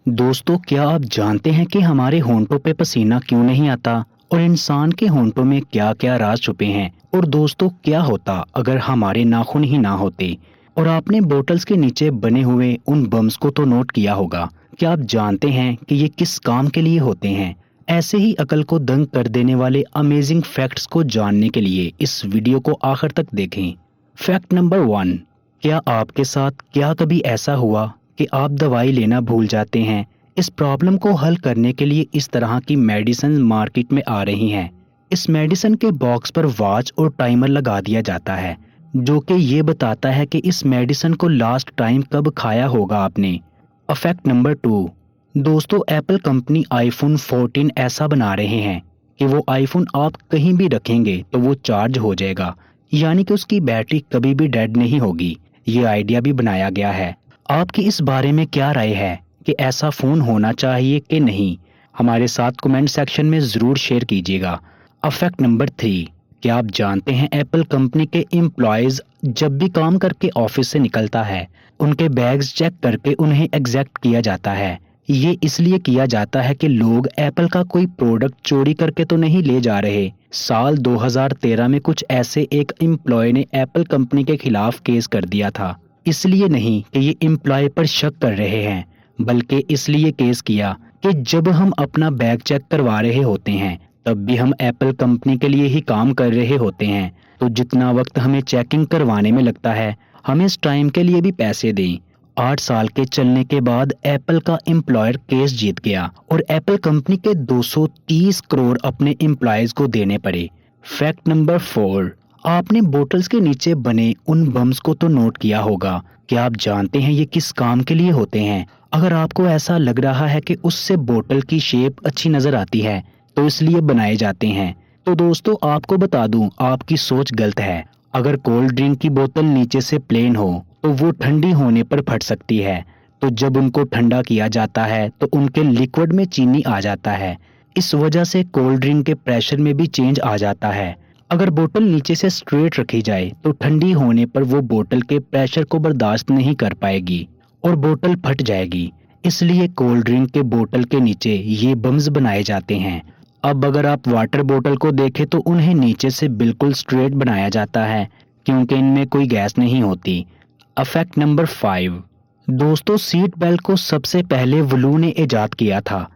दोस्तों, क्या आप जानते हैं कि हमारे होंठों पे पसीना क्यों नहीं आता और इंसान के होंठों में क्या क्या राज छुपे हैं। और दोस्तों, क्या होता अगर हमारे नाखून ही ना होते। और आपने बोतल्स के नीचे बने हुए उन बम्स को तो नोट किया होगा। क्या आप जानते हैं कि ये किस काम के लिए होते हैं? ऐसे ही अकल को दंग कर देने वाले अमेजिंग फैक्ट्स को जानने के लिए इस वीडियो को आखिर तक देखें। Fact number 1। क्या आपके साथ कभी ऐसा हुआ कि आप दवाई लेना भूल जाते हैं? इस प्रॉब्लम को हल करने के लिए इस तरह की मेडिसिन मार्केट में आ रही हैं। इस मेडिसिन के बॉक्स पर वॉच और टाइमर लगा दिया जाता है, जो कि ये बताता है कि इस मेडिसिन को लास्ट टाइम कब खाया होगा आपने। Fact number 2। दोस्तों, एप्पल कंपनी आईफोन 14 ऐसा बना रहे हैं कि वो आईफोन आप कहीं भी रखेंगे तो वो चार्ज हो जाएगा, यानी कि उसकी बैटरी कभी भी डेड नहीं होगी। ये आइडिया भी बनाया गया है। आपकी इस बारे में क्या राय है कि ऐसा फोन होना चाहिए कि नहीं? हमारे साथ कमेंट सेक्शन में जरूर शेयर कीजिएगा। Fact number 3। क्या आप जानते हैं एप्पल कंपनी के एम्प्लॉयज जब भी काम करके ऑफिस से निकलता है, उनके बैग्स चेक करके उन्हें एग्जैक्ट किया जाता है। ये इसलिए किया जाता है कि लोग एप्पल का कोई प्रोडक्ट चोरी करके तो नहीं ले जा रहे। साल 2013 में कुछ ऐसे एक एम्प्लॉय ने एप्पल कंपनी के खिलाफ केस कर दिया था। इसलिए नहीं कि ये एम्प्लॉय पर शक कर रहे हैं, बल्कि इसलिए केस किया कि जब हम अपना बैग चेक करवा रहे होते हैं तब भी हम एप्पल कंपनी के लिए ही काम कर रहे होते हैं। तो जितना वक्त हमें चेकिंग करवाने में लगता है, हम इस टाइम के लिए भी पैसे दें। 8 साल के चलने के बाद एप्पल का एम्प्लॉयर केस जीत गया और एप्पल कंपनी के 230 करोड़ अपने एम्प्लॉयज को देने पड़े। Fact number 4। आपने बोतल्स के नीचे बने उन बम्स को तो नोट किया होगा। क्या आप जानते हैं ये किस काम के लिए होते हैं? अगर आपको ऐसा लग रहा है कि उससे बोतल की शेप अच्छी नजर आती है तो इसलिए बनाए जाते हैं, तो दोस्तों आपको बता दूं, आपकी सोच गलत है। अगर कोल्ड ड्रिंक की बोतल नीचे से प्लेन हो तो वो ठंडी होने पर फट सकती है। तो जब उनको ठंडा किया जाता है तो उनके लिक्विड में चीनी आ जाता है। इस वजह से कोल्ड ड्रिंक के प्रेशर में भी चेंज आ जाता है। अगर बोतल नीचे से स्ट्रेट रखी जाए तो ठंडी होने पर वो बोतल के प्रेशर को बर्दाश्त नहीं कर पाएगी और बोतल फट जाएगी। इसलिए कोल्ड ड्रिंक के बोतल के नीचे ये बम्स बनाए जाते हैं। अब अगर आप वाटर बोतल को देखें तो उन्हें नीचे से बिल्कुल स्ट्रेट बनाया जाता है, क्योंकि इनमें कोई गैस नहीं होती। Fact number 5। दोस्तों, सीट बेल्ट को सबसे पहले वुलू ने इजाद किया था।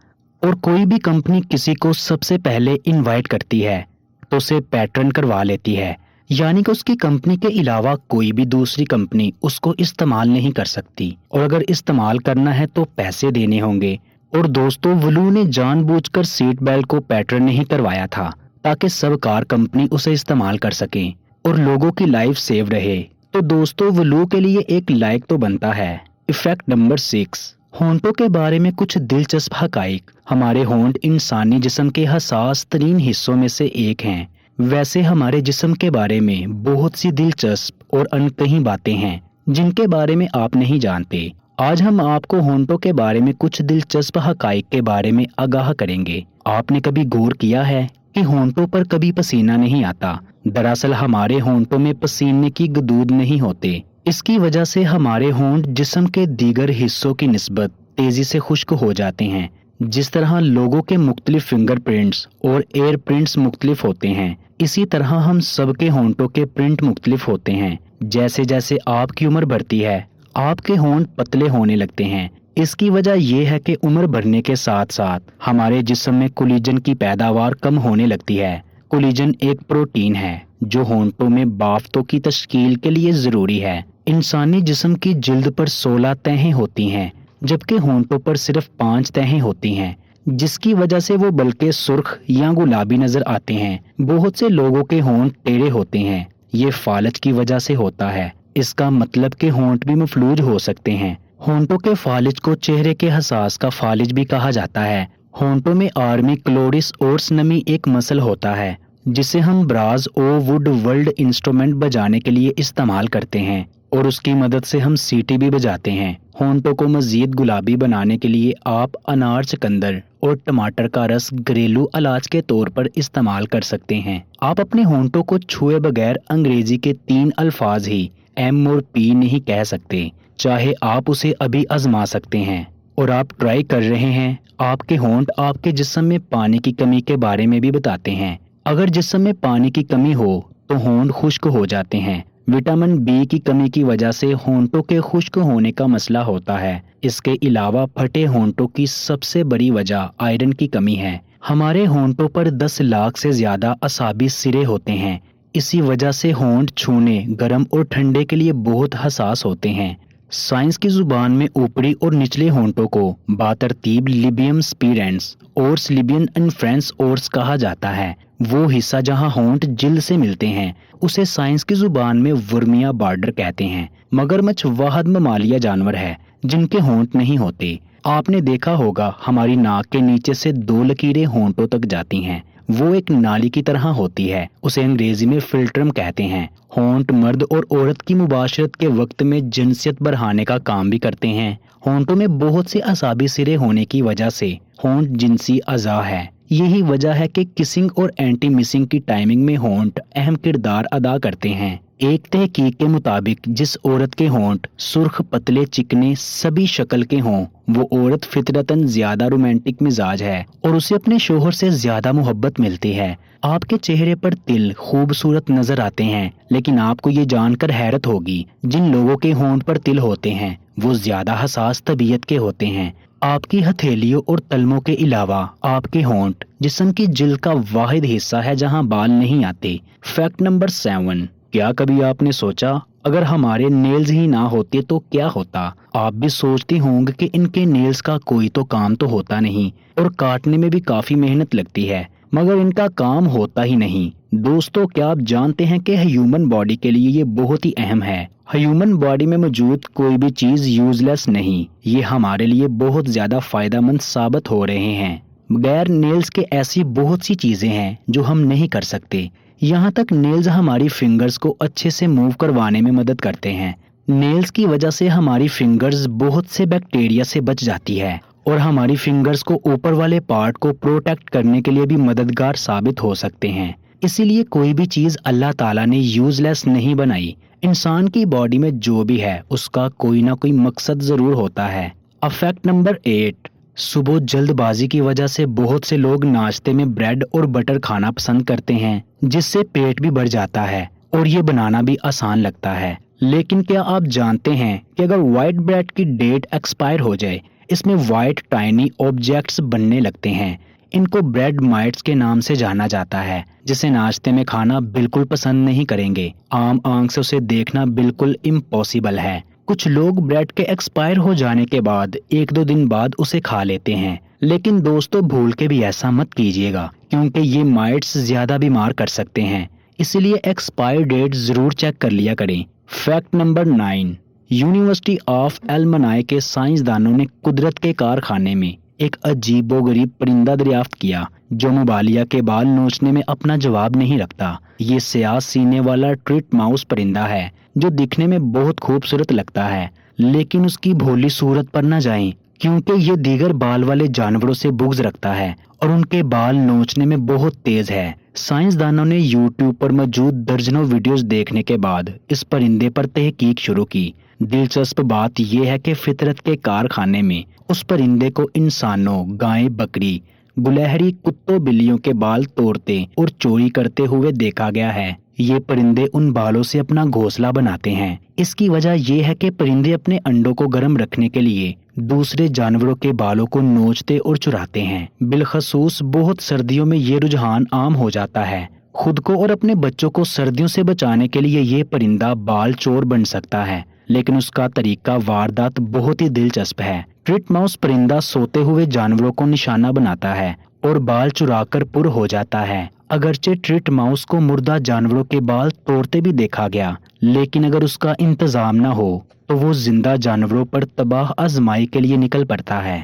और कोई भी कंपनी किसी को सबसे पहले इनवाइट करती है तो उसे पैटर्न करवा लेती है, यानी कि उसकी कंपनी के अलावा कोई भी दूसरी कंपनी उसको इस्तेमाल नहीं कर सकती, और अगर इस्तेमाल करना है तो पैसे देने होंगे। और दोस्तों, वुलू ने जानबूझकर सीट बेल्ट को पैटर्न नहीं करवाया था ताकि सब कार कंपनी उसे इस्तेमाल कर सकें और लोगों की लाइफ सेव रहे। तो दोस्तों, वुलू के लिए एक लाइक तो बनता है। Effect number 6। होंठों के बारे में कुछ दिलचस्प हकाइक। हमारे होंठ इंसानी जिस्म के हसास तरीन हिस्सों में से एक हैं। वैसे हमारे जिस्म के बारे में बहुत सी दिलचस्प और अनकही बातें हैं जिनके बारे में आप नहीं जानते। आज हम आपको होंठों के बारे में कुछ दिलचस्प हकाइक के बारे में आगाह करेंगे। आपने कभी गौर किया है कि होंठों पर कभी पसीना नहीं आता? दरअसल हमारे होंठों में पसीने की गदूद नहीं होते। इसकी वजह से हमारे होंठ जिस्म के दीगर हिस्सों की निस्बत तेजी से खुश्क हो जाते हैं। जिस तरह लोगों के मुख्तलिफ फिंगरप्रिंट्स और एयर प्रिंट्स मुख्तलिफ होते हैं, इसी तरह हम सबके होंठों के प्रिंट मुख्तलिफ होते हैं। जैसे जैसे आपकी उम्र बढ़ती है, आपके होंठ पतले होने लगते हैं। इसकी वजह यह है कि उम्र बढ़ने के साथ साथ हमारे जिस्म में कोलेजन की पैदावार कम होने लगती है। कोलेजन एक प्रोटीन है जो होंठों में बाफ्तों की तश्कील के लिए जरूरी है। इंसानी जिस्म की जिल्द पर 16 तहें होती हैं, जबकि होंठों पर सिर्फ 5 तहें होती हैं, जिसकी वजह से वो बल्कि सुर्ख या गुलाबी नजर आते हैं। बहुत से लोगों के होंठ टेढ़े होते हैं। ये फालज की वजह से होता है। इसका मतलब कि होंठ भी मफलूज हो सकते हैं। होंठों के फालिज को चेहरे के हसास का फालिज भी कहा जाता है। होंठों में आर्मी क्लोरिस ओर्स नमी एक मसल होता है जिसे हम ब्रास ओ वुड वर्ल्ड इंस्ट्रूमेंट बजाने के लिए इस्तेमाल करते हैं, और उसकी मदद से हम सीटी भी बजाते हैं। होंठों को मजीद गुलाबी बनाने के लिए आप अनार, चुकंदर और टमाटर का रस घरेलू इलाज के तौर पर इस्तेमाल कर सकते हैं। आप अपने होंठों को छुए बगैर अंग्रेजी के 3 अल्फाज ही एम और पी नहीं कह सकते। चाहे आप उसे अभी आजमा सकते हैं। اور آپ ٹرائی کر رہے ہیں، آپ کے ہونٹ آپ کے جسم میں پانی کی کمی کے بارے میں بھی بتاتے ہیں۔ اگر جسم میں پانی کی کمی ہو تو ہونٹ خشک ہو جاتے ہیں۔ وٹامن بی کی کمی کی وجہ سے ہونٹوں کے خشک ہونے کا مسئلہ ہوتا ہے۔ اس کے علاوہ پھٹے ہونٹوں کی سب سے بڑی وجہ آئرن کی کمی ہے۔ ہمارے ہونٹوں پر 10 لاکھ سے زیادہ اعصابی سرے ہوتے ہیں۔ اسی وجہ سے ہونٹ چھونے، گرم اور ٹھنڈے کے لیے بہت حساس ہوتے ہیں۔ سائنس کی زبان میں اوپری اور نچلے ہونٹوں کو باترتیب لیبیم سپیرنس اورس لیبین انفرنس اورس کہا جاتا ہے۔ وہ حصہ جہاں ہونٹ جلد سے ملتے ہیں اسے سائنس کی زبان میں ورمیا بارڈر کہتے ہیں۔ مگرمچھ واحد ممالیہ جانور ہے جن کے ہونٹ نہیں ہوتے۔ آپ نے دیکھا ہوگا ہماری ناک کے نیچے سے 2 لکیریں ہونٹوں تک جاتی ہیں، وہ ایک نالی کی طرح ہوتی ہے، اسے انگریزی میں فلٹرم کہتے ہیں۔ ہونٹ مرد اور عورت کی مباشرت کے وقت میں جنسیت بڑھانے کا کام بھی کرتے ہیں۔ ہونٹوں میں بہت سے اعصابی سرے ہونے کی وجہ سے ہونٹ جنسی اعضاء ہے۔ یہی وجہ ہے کہ کسنگ اور اینٹی مسنگ کی ٹائمنگ میں ہونٹ اہم کردار ادا کرتے ہیں۔ ایک تحقیق کے مطابق جس عورت کے ہونٹ سرخ، پتلے، چکنے، سبھی شکل کے ہوں وہ عورت فطرتاً زیادہ رومانٹک مزاج ہے اور اسے اپنے شوہر سے زیادہ محبت ملتی ہے۔ آپ کے چہرے پر تل خوبصورت نظر آتے ہیں، لیکن آپ کو یہ جان کر حیرت ہوگی جن لوگوں کے ہونٹ پر تل ہوتے ہیں وہ زیادہ حساس طبیعت کے ہوتے ہیں۔ آپ کی ہتھیلیوں اور تلموں کے علاوہ آپ کے ہونٹ جسم کی جلد کا واحد حصہ ہے جہاں بال نہیں آتے۔ فیکٹ نمبر 7، کیا کبھی آپ نے سوچا اگر ہمارے نیلز ہی نہ ہوتے تو کیا ہوتا؟ آپ بھی سوچتے ہوں گے کہ ان کے نیلز کا کوئی تو کام تو ہوتا نہیں اور کاٹنے میں بھی کافی محنت لگتی ہے، مگر ان کا کام ہوتا ہی نہیں۔ دوستو، کیا آپ جانتے ہیں کہ ہیومن باڈی کے لیے یہ بہت ہی اہم ہے؟ ہیومن باڈی میں موجود کوئی بھی چیز یوز لیس نہیں، یہ ہمارے لیے بہت زیادہ فائدہ مند ثابت ہو رہے ہیں۔ بغیر نیلز کے ایسی بہت سی چیزیں ہیں جو ہم نہیں کر سکتے، یہاں تک نیلز ہماری فنگرز کو اچھے سے موو کروانے میں مدد کرتے ہیں۔ نیلز کی وجہ سے ہماری فنگرز بہت سے بیکٹیریا سے بچ جاتی ہے اور ہماری فنگرز کو اوپر والے پارٹ کو پروٹیکٹ کرنے کے لیے بھی مددگار ثابت ہو سکتے ہیں۔ اسی لیے کوئی بھی چیز اللہ تعالیٰ نے یوز لیس نہیں بنائی۔ انسان کی باڈی میں جو بھی ہے اس کا کوئی نہ کوئی مقصد ضرور ہوتا ہے۔ فیکٹ نمبر 8، صبح جلد بازی کی وجہ سے بہت سے لوگ ناشتے میں بریڈ اور بٹر کھانا پسند کرتے ہیں جس سے پیٹ بھی بڑھ جاتا ہے اور یہ بنانا بھی آسان لگتا ہے۔ لیکن کیا آپ جانتے ہیں کہ اگر وائٹ بریڈ کی ڈیٹ ایکسپائر ہو جائے اس میں وائٹ ٹائنی آبجیکٹس بننے لگتے ہیں؟ ان کو بریڈ مائٹس کے نام سے جانا جاتا ہے، جسے ناشتے میں کھانا بالکل پسند نہیں کریں گے۔ عام آنکھ سے اسے دیکھنا بالکل امپاسبل ہے۔ کچھ لوگ بریڈ کے ایکسپائر ہو جانے کے بعد 1-2 دن بعد اسے کھا لیتے ہیں، لیکن دوستو بھول کے بھی ایسا مت کیجیے گا کیونکہ یہ مائٹس زیادہ بیمار کر سکتے ہیں، اسی لیے ایکسپائر ڈیٹ ضرور چیک کر لیا کریں۔ فیکٹ نمبر 9، یونیورسٹی آف المنائی کے سائنسدانوں نے قدرت کے کارخانے میں ایک عجیب و غریب پرندہ دریافت کیا جو مبالیہ کے بال نوچنے میں اپنا جواب نہیں رکھتا۔ یہ سیاہ سینے والا ٹریٹ ماؤس پرندہ ہے جو دکھنے میں بہت خوبصورت لگتا ہے، لیکن اس کی بھولی صورت پر نہ جائیں کیونکہ یہ دیگر بال والے جانوروں سے بغض رکھتا ہے اور ان کے بال نوچنے میں بہت تیز ہے۔ سائنسدانوں نے یوٹیوب پر موجود درجنوں ویڈیوز دیکھنے کے بعد اس پرندے پر تحقیق شروع کی۔ دلچسپ بات یہ ہے کہ فطرت کے کارخانے میں اس پرندے کو انسانوں، گائے، بکری، گلہری، کتوں، بلیوں کے بال توڑتے اور چوری کرتے ہوئے دیکھا گیا ہے۔ یہ پرندے ان بالوں سے اپنا گھونسلہ بناتے ہیں۔ اس کی وجہ یہ ہے کہ پرندے اپنے انڈوں کو گرم رکھنے کے لیے دوسرے جانوروں کے بالوں کو نوچتے اور چراتے ہیں۔ بالخصوص بہت سردیوں میں یہ رجحان عام ہو جاتا ہے۔ خود کو اور اپنے بچوں کو سردیوں سے بچانے کے لیے یہ پرندہ بال چور بن سکتا ہے، لیکن اس کا طریقہ واردات بہت ہی دلچسپ ہے۔ ٹریٹ ماؤس پرندہ سوتے ہوئے جانوروں کو نشانہ بناتا ہے اور بال چرا کر پر ہو جاتا ہے۔ اگرچہ ٹریٹ ماؤس کو مردہ جانوروں کے بال توڑتے بھی دیکھا گیا، لیکن اگر اس کا انتظام نہ ہو تو وہ زندہ جانوروں پر تباہ آزمائی کے لیے نکل پڑتا ہے۔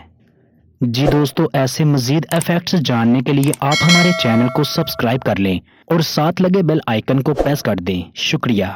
جی دوستو، ایسے مزید ایفیکٹس جاننے کے لیے آپ ہمارے چینل کو سبسکرائب کر لیں اور ساتھ لگے بیل آئیکن کو پریس کر دیں۔ شکریہ۔